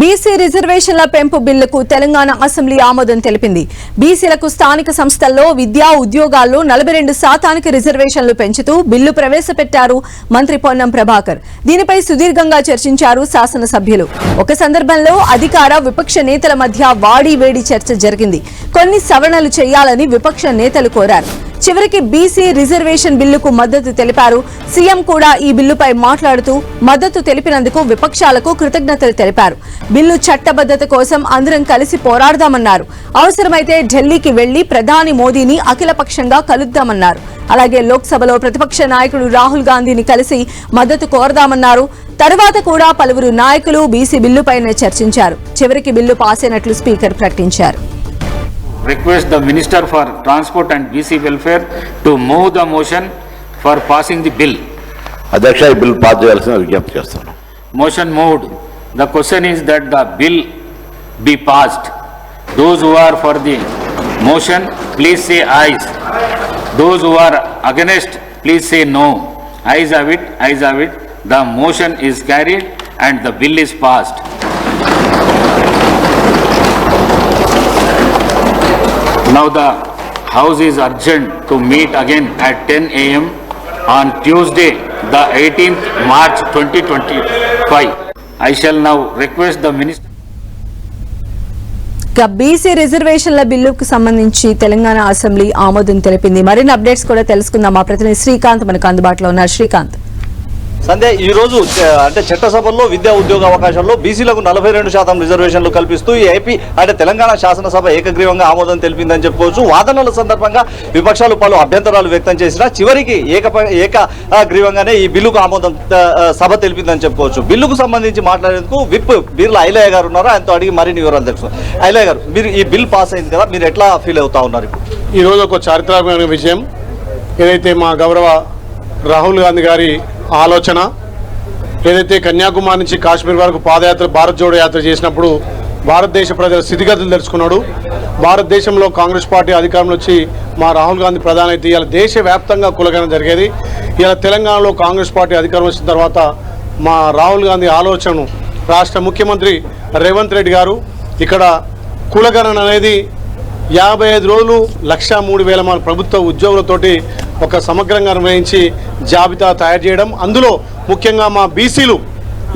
BC రిజర్వేషన్ల పెంపు బిల్లుకు తెలంగాణ అసెంబ్లీ ఆమోదం తెలిపింది. బీసీలకు స్థానిక సంస్థల్లో విద్యా ఉద్యోగాల్లో 42% రిజర్వేషన్లు పెంచుతూ బిల్లు ప్రవేశపెట్టారు మంత్రి పొన్నం ప్రభాకర్. దీనిపై సుదీర్ఘంగా చర్చించారు శాసనసభ్యులు. ఒక సందర్భంలో అధికార విపక్ష నేతల మధ్య వాడివేడి చర్చ జరిగింది. కొన్ని సవరణలు చేయాలని విపక్ష నేతలు కోరారు. చివరికి బీసీ రిజర్వేషన్ బిల్లుకు మద్దతు తెలిపారు. సీఎం కూడా ఈ బిల్లుపై మాట్లాడుతూ మద్దతు తెలిపినందుకు విపక్షాలకు కృతజ్ఞతలు తెలిపారు. బిల్లు చట్టబద్దత కోసం అందరం కలిసి పోరాడదామన్నారు. అవసరమైతే ఢిల్లీకి వెళ్లి ప్రధాని మోదీని అఖిలపక్షంగా కలుద్దామన్నారు. అలాగే లోక్సభలో ప్రతిపక్ష నాయకుడు రాహుల్ గాంధీని కలిసి మద్దతు కోరదామన్నారు. తరువాత కూడా పలువురు నాయకులు బీసీ బిల్లుపైనే చర్చించారు. చివరికి బిల్లు పాస్ అయినట్లు స్పీకర్ ప్రకటించారు. Request the Minister for Transport and BC Welfare to move the motion for passing the bill. అధ్యక్ష, ఈ బిల్ పాస్ చేయాల్సిన విజ్ఞప్తి చేస్తాను. Motion moved. The question is that the bill be passed. Those who are for the motion, please say ayes. Those who are against, please say no. Ayes have it, ayes have it. The motion is carried and the bill is passed. Now the House is urgent to meet again at 10 a.m. on Tuesday, the 18th March 2025. I shall now request the Minister. BC రిజర్వేషన్ల బిల్లుకు సంబంధించి Telangana assembly ఆమోదం తెలిపింది. మరిన్ని updates కూడా తెలుసుకుందాం. మా ప్రతినిధి శ్రీకాంత్ మనకు అందుబాటులో ఉన్నారు. శ్రీకాంత్, సంధ్య, ఈ రోజు అంటే చట్టసభల్లో విద్యా ఉద్యోగ అవకాశాల్లో బీసీలకు 42% రిజర్వేషన్లు కల్పిస్తూ ఏపీ అంటే తెలంగాణ శాసనసభ ఏకగ్రీవంగా ఆమోదం తెలిపిందని చెప్పుకోవచ్చు. వాదనల సందర్భంగా విపక్షాలు పలు అభ్యంతరాలు వ్యక్తం చేసినా చివరికి ఏకగ్రీవంగానే ఈ బిల్లుకు ఆమోదం సభ తెలిపిందని చెప్పుకోవచ్చు. బిల్లుకు సంబంధించి మాట్లాడేందుకు విప్ బీర్ల ఐలయ్య గారు ఉన్నారు. ఆయనతో అడిగి మరిన్ని వివరాలు తెలుసుకున్నారు. ఐలయ్య గారు, మీరు ఈ బిల్ పాస్ అయింది కదా, మీరు ఎట్లా ఫీల్ అవుతా ఉన్నారు? ఈ రోజు ఒక చారిత్రాత్మకమైన విజయం. ఏదైతే మా గౌరవ రాహుల్ గాంధీ గారి ఆలోచన, ఏదైతే కన్యాకుమారి నుంచి కాశ్మీర్ వరకు పాదయాత్ర భారత్ జోడో యాత్ర చేసినప్పుడు భారతదేశ ప్రజల స్థితిగతులు తెలుసుకున్నాడు. భారతదేశంలో కాంగ్రెస్ పార్టీ అధికారంలో వచ్చి మా రాహుల్ గాంధీ ప్రధాని అయితే ఇలా దేశవ్యాప్తంగా కులగణన జరిగేది. ఇలా తెలంగాణలో కాంగ్రెస్ పార్టీ అధికారం వచ్చిన తర్వాత మా రాహుల్ గాంధీ ఆలోచనను రాష్ట్ర ముఖ్యమంత్రి రేవంత్ రెడ్డి గారు ఇక్కడ కులగణన అనేది 55 రోజులు 103,000 మంది ప్రభుత్వ ఉద్యోగులతోటి ఒక సమగ్రంగా నిర్వహించి జాబితా తయారు చేయడం, అందులో ముఖ్యంగా మా బీసీలు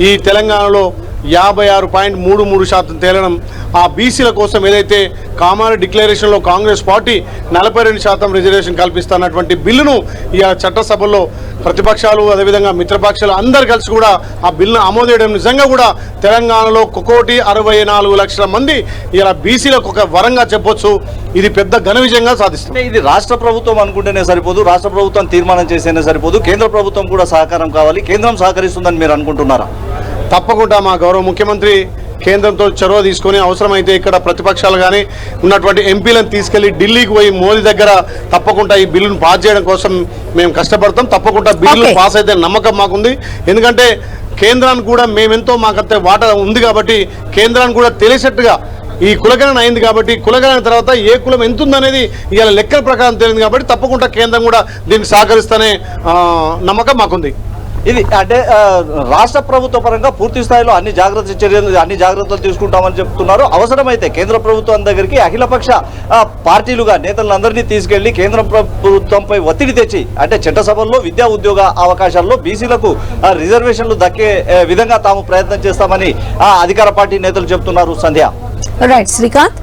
ఈ తెలంగాణలో 56.33% తేలడం, ఆ బీసీల కోసం ఏదైతే కామారెడ్డి డిక్లరేషన్లో కాంగ్రెస్ పార్టీ 42% రిజర్వేషన్ కల్పిస్తున్నటువంటి బిల్లును ఈ చట్టసభల్లో ప్రతిపక్షాలు అదేవిధంగా మిత్రపక్షాలు అందరు కలిసి కూడా ఆ బిల్లును ఆమోదేయడం నిజంగా కూడా తెలంగాణలో 1,64,00,000 మంది ఇలా బీసీలకు ఒక వరంగా చెప్పొచ్చు. ఇది పెద్ద ఘన విజయంగా సాధిస్తుంది. ఇది రాష్ట్ర ప్రభుత్వం అనుకుంటేనే సరిపోదు, రాష్ట్ర ప్రభుత్వం తీర్మానం చేసేనే సరిపోదు, కేంద్ర ప్రభుత్వం కూడా సహకారం కావాలి. కేంద్రం సహకరిస్తుందని మీరు అనుకుంటున్నారా? తప్పకుండా మా గౌరవ ముఖ్యమంత్రి కేంద్రంతో చొరవ తీసుకొని అవసరమైతే ఇక్కడ ప్రతిపక్షాలు కానీ ఉన్నటువంటి ఎంపీలను తీసుకెళ్లి ఢిల్లీకి పోయి మోదీ దగ్గర తప్పకుండా ఈ బిల్లును పాస్ చేయడం కోసం మేము కష్టపడతాం. తప్పకుండా బిల్లు పాస్ అయితే నమ్మకం మాకుంది. ఎందుకంటే కేంద్రానికి కూడా మేమెంతో మాకంతే వాటా ఉంది కాబట్టి కేంద్రానికి కూడా తెలిసేట్టుగా ఈ కులగణన అయింది కాబట్టి కులగణన తర్వాత ఏ కులం ఎంత ఉందనేది ఇవాళ లెక్కల ప్రకారం తెలియదు కాబట్టి తప్పకుండా కేంద్రం కూడా దీనికి సహకరిస్తేనే నమ్మకం మాకుంది. ఇది అంటే రాష్ట్ర ప్రభుత్వ పరంగా పూర్తి స్థాయిలో అన్ని జాగ్రత్తలు తీసుకుంటామని చెప్తున్నారు. అవసరమైతే కేంద్ర ప్రభుత్వం దగ్గరికి అఖిలపక్ష పార్టీలుగా నేతలందరినీ తీసుకెళ్లి కేంద్ర ప్రభుత్వంపై ఒత్తిడి తెచ్చి అంటే చట్టసభల్లో విద్యా ఉద్యోగ అవకాశాల్లో బీసీలకు రిజర్వేషన్లు దక్కే విధంగా తాము ప్రయత్నం చేస్తామని అధికార పార్టీ నేతలు చెప్తున్నారు. సంధ్య, రైట్ శ్రీకాంత్.